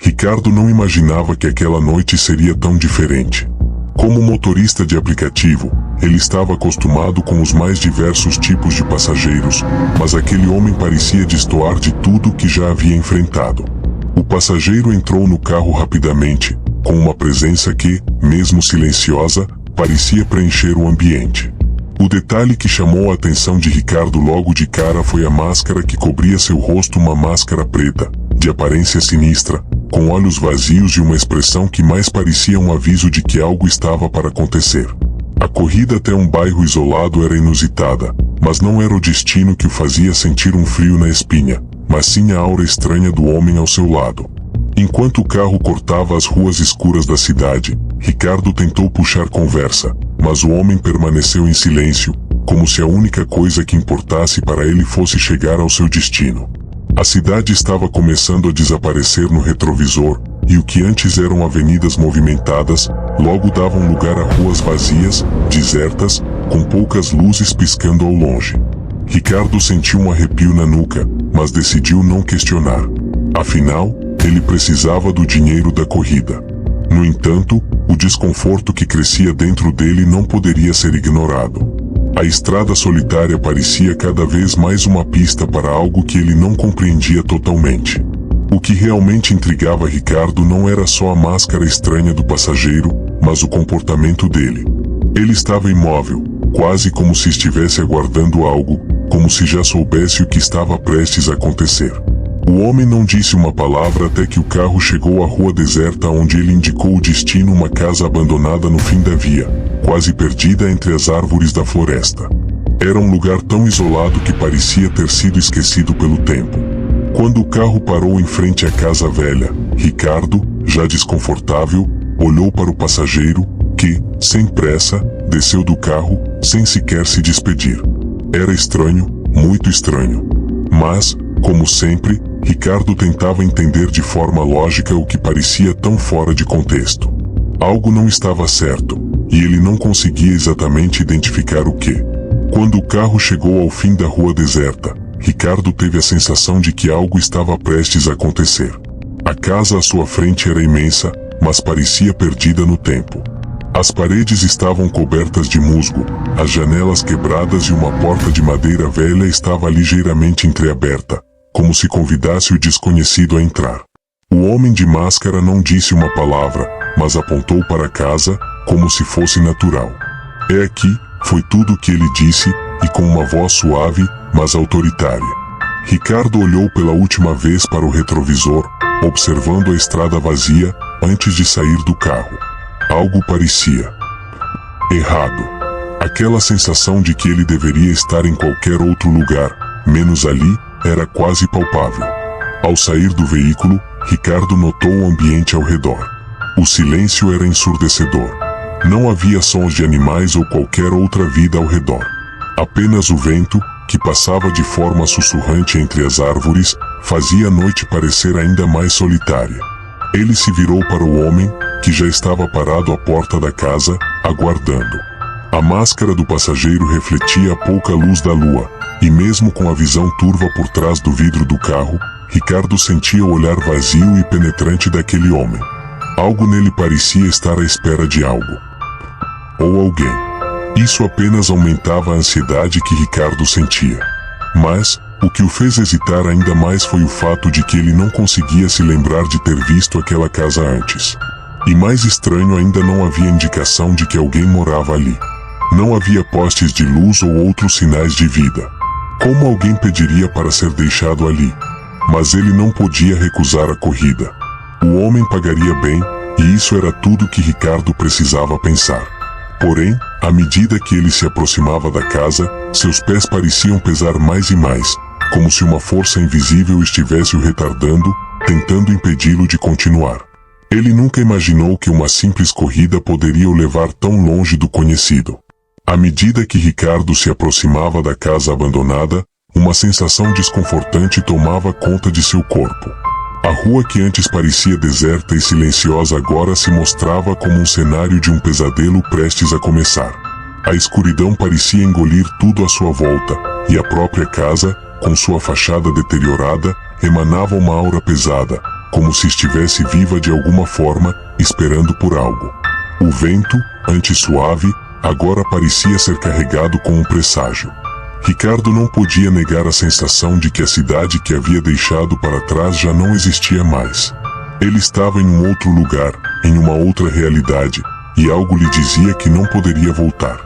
Ricardo não imaginava que aquela noite seria tão diferente. Como motorista de aplicativo, ele estava acostumado com os mais diversos tipos de passageiros, mas aquele homem parecia destoar de tudo que já havia enfrentado. O passageiro entrou no carro rapidamente, com uma presença que, mesmo silenciosa, parecia preencher o ambiente. O detalhe que chamou a atenção de Ricardo logo de cara foi a máscara que cobria seu rosto, uma máscara preta, de aparência sinistra, com olhos vazios e uma expressão que mais parecia um aviso de que algo estava para acontecer. A corrida até um bairro isolado era inusitada, mas não era o destino que o fazia sentir um frio na espinha, mas sim a aura estranha do homem ao seu lado. Enquanto o carro cortava as ruas escuras da cidade, Ricardo tentou puxar conversa, mas o homem permaneceu em silêncio, como se a única coisa que importasse para ele fosse chegar ao seu destino. A cidade estava começando a desaparecer no retrovisor, e o que antes eram avenidas movimentadas, logo davam lugar a ruas vazias, desertas, com poucas luzes piscando ao longe. Ricardo sentiu um arrepio na nuca, mas decidiu não questionar. Afinal, ele precisava do dinheiro da corrida. No entanto, o desconforto que crescia dentro dele não poderia ser ignorado. A estrada solitária parecia cada vez mais uma pista para algo que ele não compreendia totalmente. O que realmente intrigava Ricardo não era só a máscara estranha do passageiro, mas o comportamento dele. Ele estava imóvel, quase como se estivesse aguardando algo, como se já soubesse o que estava prestes a acontecer. O homem não disse uma palavra até que o carro chegou à rua deserta, onde ele indicou o destino, uma casa abandonada no fim da via, quase perdida entre as árvores da floresta. Era um lugar tão isolado que parecia ter sido esquecido pelo tempo. Quando o carro parou em frente à casa velha, Ricardo, já desconfortável, olhou para o passageiro, que, sem pressa, desceu do carro, sem sequer se despedir. Era estranho, muito estranho. Mas, como sempre, Ricardo tentava entender de forma lógica o que parecia tão fora de contexto. Algo não estava certo, e ele não conseguia exatamente identificar o que. Quando o carro chegou ao fim da rua deserta, Ricardo teve a sensação de que algo estava prestes a acontecer. A casa à sua frente era imensa, mas parecia perdida no tempo. As paredes estavam cobertas de musgo, as janelas quebradas e uma porta de madeira velha estava ligeiramente entreaberta, como se convidasse o desconhecido a entrar. O homem de máscara não disse uma palavra, mas apontou para a casa, como se fosse natural. "É aqui", foi tudo o que ele disse, e com uma voz suave, mas autoritária. Ricardo olhou pela última vez para o retrovisor, observando a estrada vazia, antes de sair do carro. Algo parecia errado. Aquela sensação de que ele deveria estar em qualquer outro lugar, menos ali, era quase palpável. Ao sair do veículo, Ricardo notou o ambiente ao redor. O silêncio era ensurdecedor. Não havia sons de animais ou qualquer outra vida ao redor. Apenas o vento, que passava de forma sussurrante entre as árvores, fazia a noite parecer ainda mais solitária. Ele se virou para o homem, que já estava parado à porta da casa, aguardando. A máscara do passageiro refletia a pouca luz da lua, e mesmo com a visão turva por trás do vidro do carro, Ricardo sentia o olhar vazio e penetrante daquele homem. Algo nele parecia estar à espera de algo. Ou alguém. Isso apenas aumentava a ansiedade que Ricardo sentia. Mas, o que o fez hesitar ainda mais foi o fato de que ele não conseguia se lembrar de ter visto aquela casa antes. E mais estranho ainda, não havia indicação de que alguém morava ali. Não havia postes de luz ou outros sinais de vida. Como alguém pediria para ser deixado ali? Mas ele não podia recusar a corrida. O homem pagaria bem, e isso era tudo que Ricardo precisava pensar. Porém, à medida que ele se aproximava da casa, seus pés pareciam pesar mais e mais, como se uma força invisível estivesse o retardando, tentando impedi-lo de continuar. Ele nunca imaginou que uma simples corrida poderia o levar tão longe do conhecido. À medida que Ricardo se aproximava da casa abandonada, uma sensação desconfortante tomava conta de seu corpo. A rua que antes parecia deserta e silenciosa agora se mostrava como um cenário de um pesadelo prestes a começar. A escuridão parecia engolir tudo à sua volta, e a própria casa, com sua fachada deteriorada, emanava uma aura pesada, como se estivesse viva de alguma forma, esperando por algo. O vento, antes suave, agora parecia ser carregado com um presságio. Ricardo não podia negar a sensação de que a cidade que havia deixado para trás já não existia mais. Ele estava em um outro lugar, em uma outra realidade, e algo lhe dizia que não poderia voltar.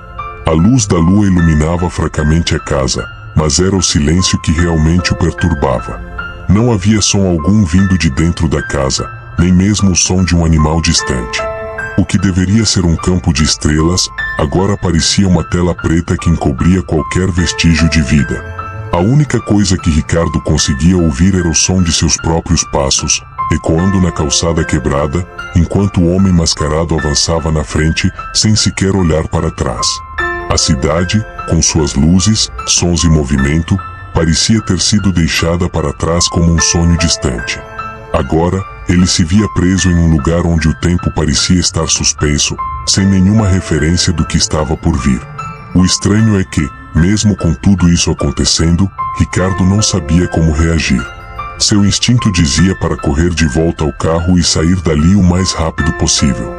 A luz da lua iluminava fracamente a casa, mas era o silêncio que realmente o perturbava. Não havia som algum vindo de dentro da casa, nem mesmo o som de um animal distante. O que deveria ser um campo de estrelas, agora parecia uma tela preta que encobria qualquer vestígio de vida. A única coisa que Ricardo conseguia ouvir era o som de seus próprios passos, ecoando na calçada quebrada, enquanto o homem mascarado avançava na frente, sem sequer olhar para trás. A cidade, com suas luzes, sons e movimento, parecia ter sido deixada para trás como um sonho distante. Agora, ele se via preso em um lugar onde o tempo parecia estar suspenso, sem nenhuma referência do que estava por vir. O estranho é que, mesmo com tudo isso acontecendo, Ricardo não sabia como reagir. Seu instinto dizia para correr de volta ao carro e sair dali o mais rápido possível.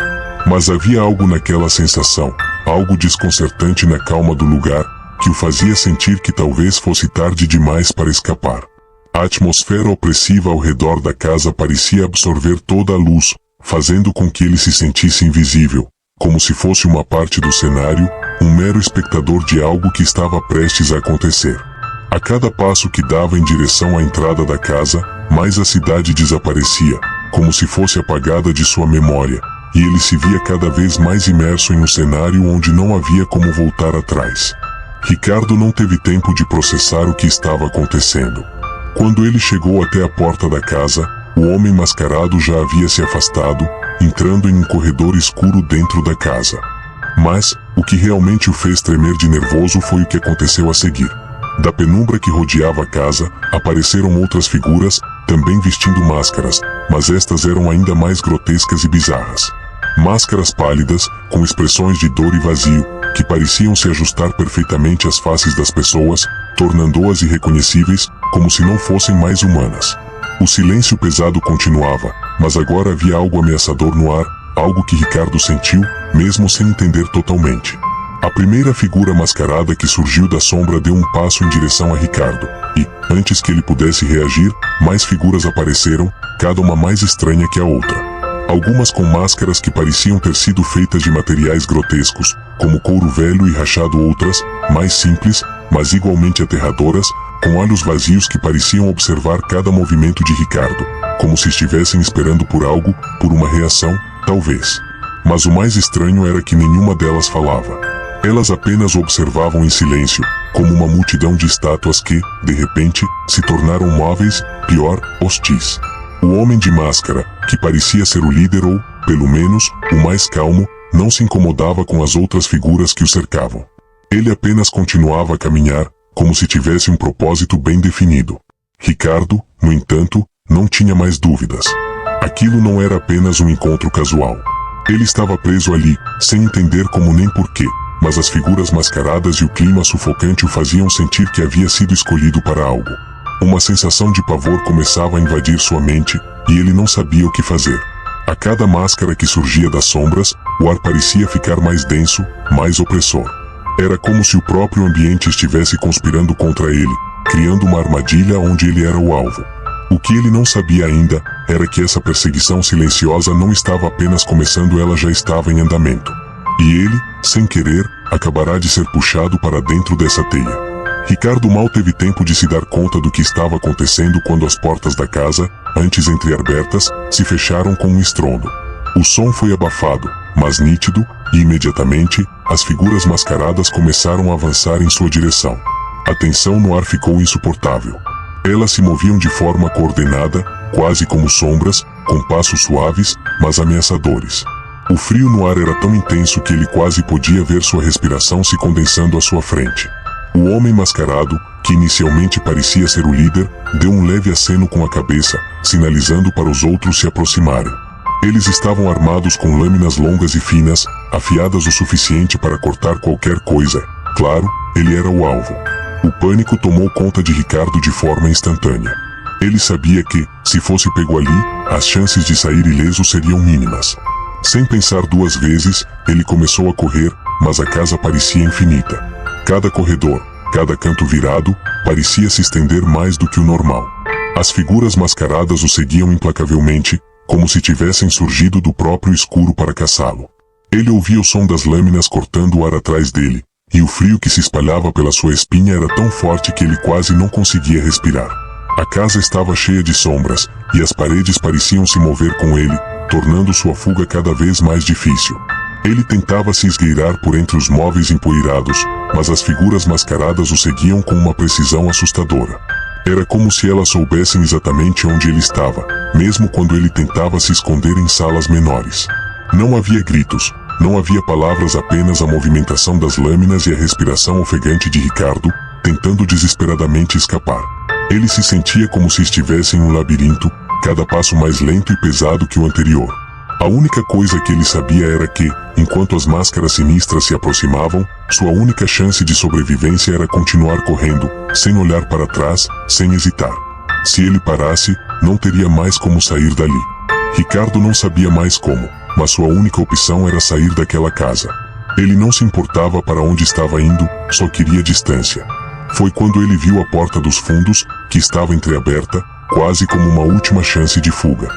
Mas havia algo naquela sensação, algo desconcertante na calma do lugar, que o fazia sentir que talvez fosse tarde demais para escapar. A atmosfera opressiva ao redor da casa parecia absorver toda a luz, fazendo com que ele se sentisse invisível, como se fosse uma parte do cenário, um mero espectador de algo que estava prestes a acontecer. A cada passo que dava em direção à entrada da casa, mais a cidade desaparecia, como se fosse apagada de sua memória, e ele se via cada vez mais imerso em um cenário onde não havia como voltar atrás. Ricardo não teve tempo de processar o que estava acontecendo. Quando ele chegou até a porta da casa, o homem mascarado já havia se afastado, entrando em um corredor escuro dentro da casa. Mas, o que realmente o fez tremer de nervoso foi o que aconteceu a seguir. Da penumbra que rodeava a casa, apareceram outras figuras, também vestindo máscaras, mas estas eram ainda mais grotescas e bizarras. Máscaras pálidas, com expressões de dor e vazio, que pareciam se ajustar perfeitamente às faces das pessoas, tornando-as irreconhecíveis, como se não fossem mais humanas. O silêncio pesado continuava, mas agora havia algo ameaçador no ar, algo que Ricardo sentiu, mesmo sem entender totalmente. A primeira figura mascarada que surgiu da sombra deu um passo em direção a Ricardo, e, antes que ele pudesse reagir, mais figuras apareceram, cada uma mais estranha que a outra. Algumas com máscaras que pareciam ter sido feitas de materiais grotescos, como couro velho e rachado, outras, mais simples, mas igualmente aterradoras, com olhos vazios que pareciam observar cada movimento de Ricardo, como se estivessem esperando por algo, por uma reação, talvez. Mas o mais estranho era que nenhuma delas falava. Elas apenas observavam em silêncio, como uma multidão de estátuas que, de repente, se tornaram móveis, pior, hostis. O homem de máscara, que parecia ser o líder ou, pelo menos, o mais calmo, não se incomodava com as outras figuras que o cercavam. Ele apenas continuava a caminhar, como se tivesse um propósito bem definido. Ricardo, no entanto, não tinha mais dúvidas. Aquilo não era apenas um encontro casual. Ele estava preso ali, sem entender como nem porquê, mas as figuras mascaradas e o clima sufocante o faziam sentir que havia sido escolhido para algo. Uma sensação de pavor começava a invadir sua mente, e ele não sabia o que fazer. A cada máscara que surgia das sombras, o ar parecia ficar mais denso, mais opressor. Era como se o próprio ambiente estivesse conspirando contra ele, criando uma armadilha onde ele era o alvo. O que ele não sabia ainda, era que essa perseguição silenciosa não estava apenas começando, ela já estava em andamento. E ele, sem querer, acabará de ser puxado para dentro dessa teia. Ricardo mal teve tempo de se dar conta do que estava acontecendo quando as portas da casa, antes entreabertas, se fecharam com um estrondo. O som foi abafado, mas nítido, e imediatamente, as figuras mascaradas começaram a avançar em sua direção. A tensão no ar ficou insuportável. Elas se moviam de forma coordenada, quase como sombras, com passos suaves, mas ameaçadores. O frio no ar era tão intenso que ele quase podia ver sua respiração se condensando à sua frente. O homem mascarado, que inicialmente parecia ser o líder, deu um leve aceno com a cabeça, sinalizando para os outros se aproximarem. Eles estavam armados com lâminas longas e finas, afiadas o suficiente para cortar qualquer coisa. Claro, ele era o alvo. O pânico tomou conta de Ricardo de forma instantânea. Ele sabia que, se fosse pego ali, as chances de sair ileso seriam mínimas. Sem pensar duas vezes, ele começou a correr, mas a casa parecia infinita. Cada corredor, cada canto virado, parecia se estender mais do que o normal. As figuras mascaradas o seguiam implacavelmente, como se tivessem surgido do próprio escuro para caçá-lo. Ele ouvia o som das lâminas cortando o ar atrás dele, e o frio que se espalhava pela sua espinha era tão forte que ele quase não conseguia respirar. A casa estava cheia de sombras, e as paredes pareciam se mover com ele, tornando sua fuga cada vez mais difícil. Ele tentava se esgueirar por entre os móveis empoeirados, mas as figuras mascaradas o seguiam com uma precisão assustadora. Era como se elas soubessem exatamente onde ele estava, mesmo quando ele tentava se esconder em salas menores. Não havia gritos, não havia palavras, apenas a movimentação das lâminas e a respiração ofegante de Ricardo, tentando desesperadamente escapar. Ele se sentia como se estivesse em um labirinto, cada passo mais lento e pesado que o anterior. A única coisa que ele sabia era que, enquanto as máscaras sinistras se aproximavam, sua única chance de sobrevivência era continuar correndo, sem olhar para trás, sem hesitar. Se ele parasse, não teria mais como sair dali. Ricardo não sabia mais como, mas sua única opção era sair daquela casa. Ele não se importava para onde estava indo, só queria distância. Foi quando ele viu a porta dos fundos, que estava entreaberta, quase como uma última chance de fuga.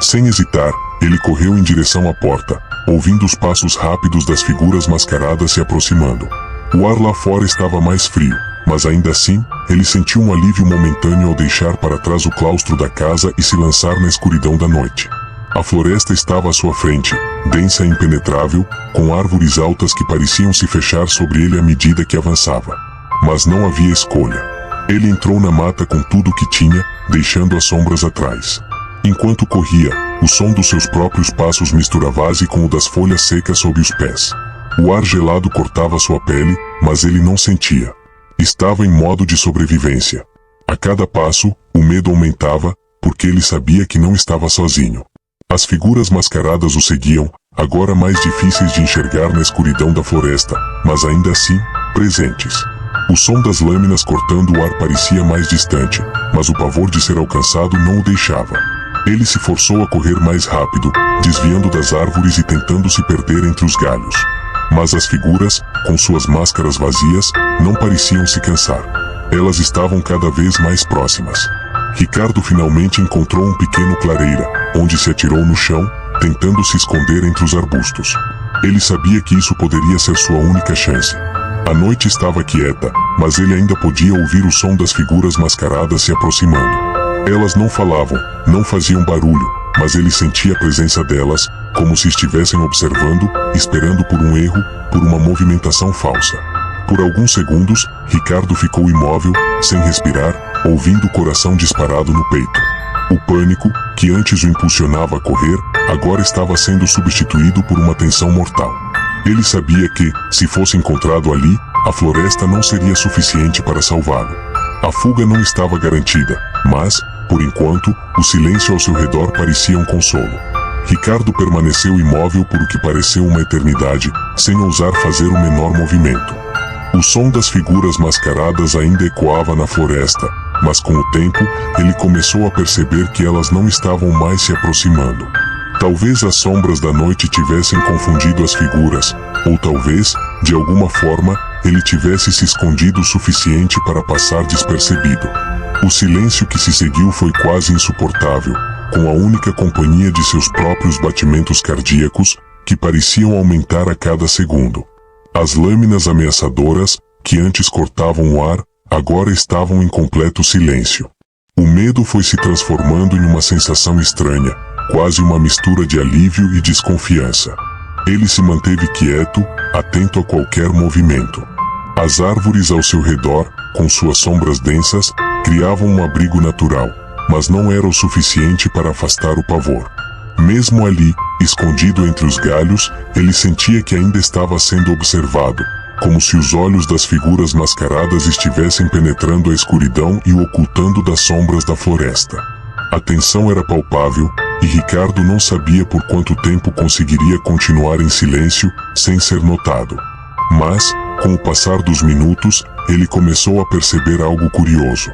Sem hesitar, ele correu em direção à porta, ouvindo os passos rápidos das figuras mascaradas se aproximando. O ar lá fora estava mais frio, mas ainda assim, ele sentiu um alívio momentâneo ao deixar para trás o claustro da casa e se lançar na escuridão da noite. A floresta estava à sua frente, densa e impenetrável, com árvores altas que pareciam se fechar sobre ele à medida que avançava. Mas não havia escolha. Ele entrou na mata com tudo o que tinha, deixando as sombras atrás. Enquanto corria, o som dos seus próprios passos misturava-se com o das folhas secas sob os pés. O ar gelado cortava sua pele, mas ele não sentia. Estava em modo de sobrevivência. A cada passo, o medo aumentava, porque ele sabia que não estava sozinho. As figuras mascaradas o seguiam, agora mais difíceis de enxergar na escuridão da floresta, mas ainda assim, presentes. O som das lâminas cortando o ar parecia mais distante, mas o pavor de ser alcançado não o deixava. Ele se forçou a correr mais rápido, desviando das árvores e tentando se perder entre os galhos. Mas as figuras, com suas máscaras vazias, não pareciam se cansar. Elas estavam cada vez mais próximas. Ricardo finalmente encontrou um pequeno clareira, onde se atirou no chão, tentando se esconder entre os arbustos. Ele sabia que isso poderia ser sua única chance. A noite estava quieta, mas ele ainda podia ouvir o som das figuras mascaradas se aproximando. Elas não falavam, não faziam barulho, mas ele sentia a presença delas, como se estivessem observando, esperando por um erro, por uma movimentação falsa. Por alguns segundos, Ricardo ficou imóvel, sem respirar, ouvindo o coração disparado no peito. O pânico, que antes o impulsionava a correr, agora estava sendo substituído por uma tensão mortal. Ele sabia que, se fosse encontrado ali, a floresta não seria suficiente para salvá-lo. A fuga não estava garantida, mas, por enquanto, o silêncio ao seu redor parecia um consolo. Ricardo permaneceu imóvel por o que pareceu uma eternidade, sem ousar fazer o menor movimento. O som das figuras mascaradas ainda ecoava na floresta, mas com o tempo, ele começou a perceber que elas não estavam mais se aproximando. Talvez as sombras da noite tivessem confundido as figuras, ou talvez, de alguma forma, ele tivesse se escondido o suficiente para passar despercebido. O silêncio que se seguiu foi quase insuportável, com a única companhia de seus próprios batimentos cardíacos, que pareciam aumentar a cada segundo. As lâminas ameaçadoras, que antes cortavam o ar, agora estavam em completo silêncio. O medo foi se transformando em uma sensação estranha, quase uma mistura de alívio e desconfiança. Ele se manteve quieto, atento a qualquer movimento. As árvores ao seu redor, com suas sombras densas, criavam um abrigo natural, mas não era o suficiente para afastar o pavor. Mesmo ali, escondido entre os galhos, ele sentia que ainda estava sendo observado, como se os olhos das figuras mascaradas estivessem penetrando a escuridão e o ocultando das sombras da floresta. A tensão era palpável, e Ricardo não sabia por quanto tempo conseguiria continuar em silêncio, sem ser notado. Mas, com o passar dos minutos, ele começou a perceber algo curioso.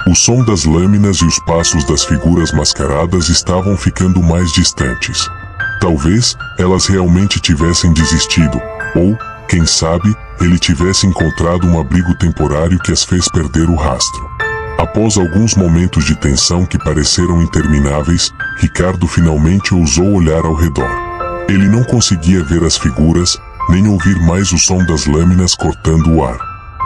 O som das lâminas e os passos das figuras mascaradas estavam ficando mais distantes. Talvez elas realmente tivessem desistido, ou, quem sabe, ele tivesse encontrado um abrigo temporário que as fez perder o rastro. Após alguns momentos de tensão que pareceram intermináveis, Ricardo finalmente ousou olhar ao redor. Ele não conseguia ver as figuras, nem ouvir mais o som das lâminas cortando o ar.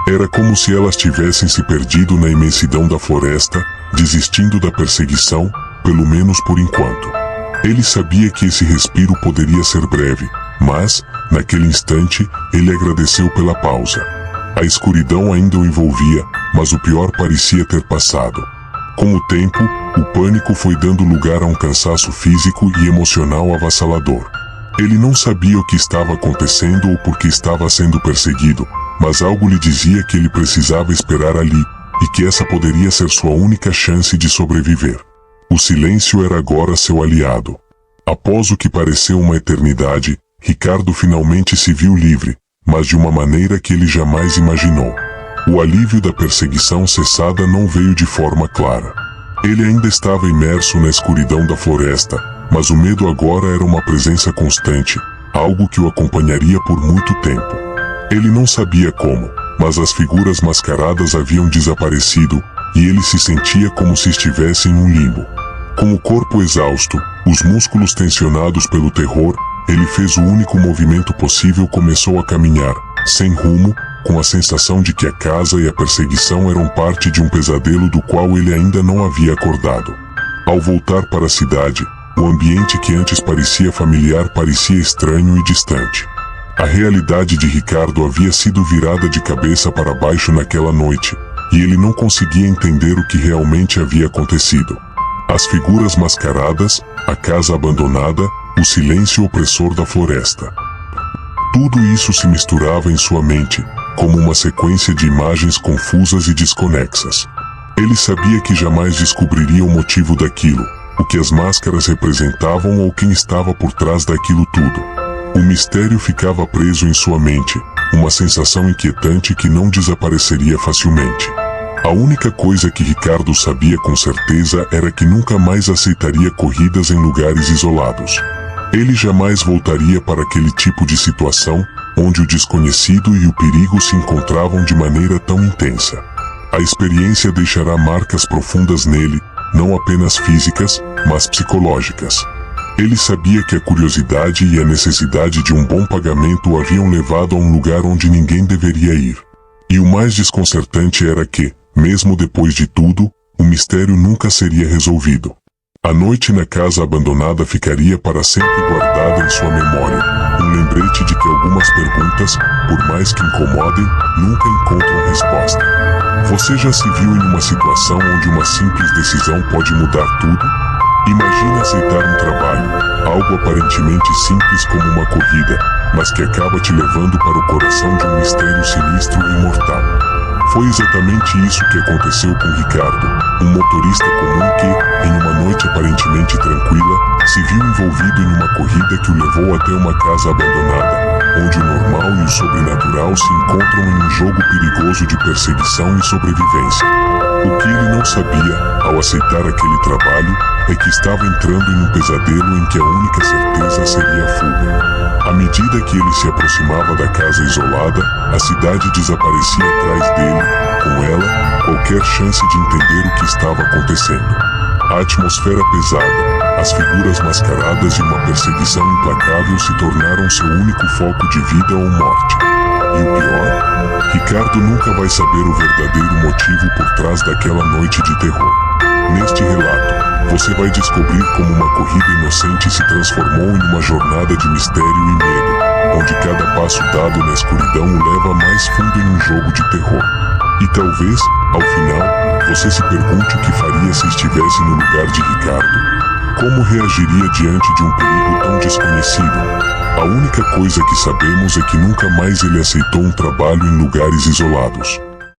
Era como se elas tivessem se perdido na imensidão da floresta, desistindo da perseguição, pelo menos por enquanto. Ele sabia que esse respiro poderia ser breve, mas, naquele instante, ele agradeceu pela pausa. A escuridão ainda o envolvia, mas o pior parecia ter passado. Com o tempo, o pânico foi dando lugar a um cansaço físico e emocional avassalador. Ele não sabia o que estava acontecendo ou por que estava sendo perseguido, mas algo lhe dizia que ele precisava esperar ali, e que essa poderia ser sua única chance de sobreviver. O silêncio era agora seu aliado. Após o que pareceu uma eternidade, Ricardo finalmente se viu livre, mas de uma maneira que ele jamais imaginou. O alívio da perseguição cessada não veio de forma clara. Ele ainda estava imerso na escuridão da floresta, mas o medo agora era uma presença constante, algo que o acompanharia por muito tempo. Ele não sabia como, mas as figuras mascaradas haviam desaparecido, e ele se sentia como se estivesse em um limbo. Com o corpo exausto, os músculos tensionados pelo terror, ele fez o único movimento possível: começou a caminhar, sem rumo, com a sensação de que a casa e a perseguição eram parte de um pesadelo do qual ele ainda não havia acordado. Ao voltar para a cidade, o ambiente que antes parecia familiar parecia estranho e distante. A realidade de Ricardo havia sido virada de cabeça para baixo naquela noite, e ele não conseguia entender o que realmente havia acontecido. As figuras mascaradas, a casa abandonada, o silêncio opressor da floresta. Tudo isso se misturava em sua mente, como uma sequência de imagens confusas e desconexas. Ele sabia que jamais descobriria o motivo daquilo, o que as máscaras representavam ou quem estava por trás daquilo tudo. O mistério ficava preso em sua mente, uma sensação inquietante que não desapareceria facilmente. A única coisa que Ricardo sabia com certeza era que nunca mais aceitaria corridas em lugares isolados. Ele jamais voltaria para aquele tipo de situação, onde o desconhecido e o perigo se encontravam de maneira tão intensa. A experiência deixará marcas profundas nele, não apenas físicas, mas psicológicas. Ele sabia que a curiosidade e a necessidade de um bom pagamento o haviam levado a um lugar onde ninguém deveria ir. E o mais desconcertante era que, mesmo depois de tudo, o mistério nunca seria resolvido. A noite na casa abandonada ficaria para sempre guardada em sua memória, um lembrete de que algumas perguntas, por mais que incomodem, nunca encontram resposta. Você já se viu em uma situação onde uma simples decisão pode mudar tudo? Imagine aceitar um trabalho, algo aparentemente simples como uma corrida, mas que acaba te levando para o coração de um mistério sinistro e imortal. Foi exatamente isso que aconteceu com Ricardo, um motorista comum que, em uma noite aparentemente tranquila, se viu envolvido em uma corrida que o levou até uma casa abandonada, onde o normal e o sobrenatural se encontram em um jogo perigoso de perseguição e sobrevivência. O que ele não sabia, ao aceitar aquele trabalho, é que estava entrando em um pesadelo em que a única certeza seria a fuga. À medida que ele se aproximava da casa isolada, a cidade desaparecia atrás dele, com ela, qualquer chance de entender o que estava acontecendo. A atmosfera pesada, as figuras mascaradas e uma perseguição implacável se tornaram seu único foco de vida ou morte. E o pior? Ricardo nunca vai saber o verdadeiro motivo por trás daquela noite de terror. Neste relato, você vai descobrir como uma corrida inocente se transformou em uma jornada de mistério e medo, onde cada passo dado na escuridão o leva mais fundo em um jogo de terror. E talvez, ao final, você se pergunte o que faria se estivesse no lugar de Ricardo. Como reagiria diante de um perigo tão desconhecido? A única coisa que sabemos é que nunca mais ele aceitou um trabalho em lugares isolados.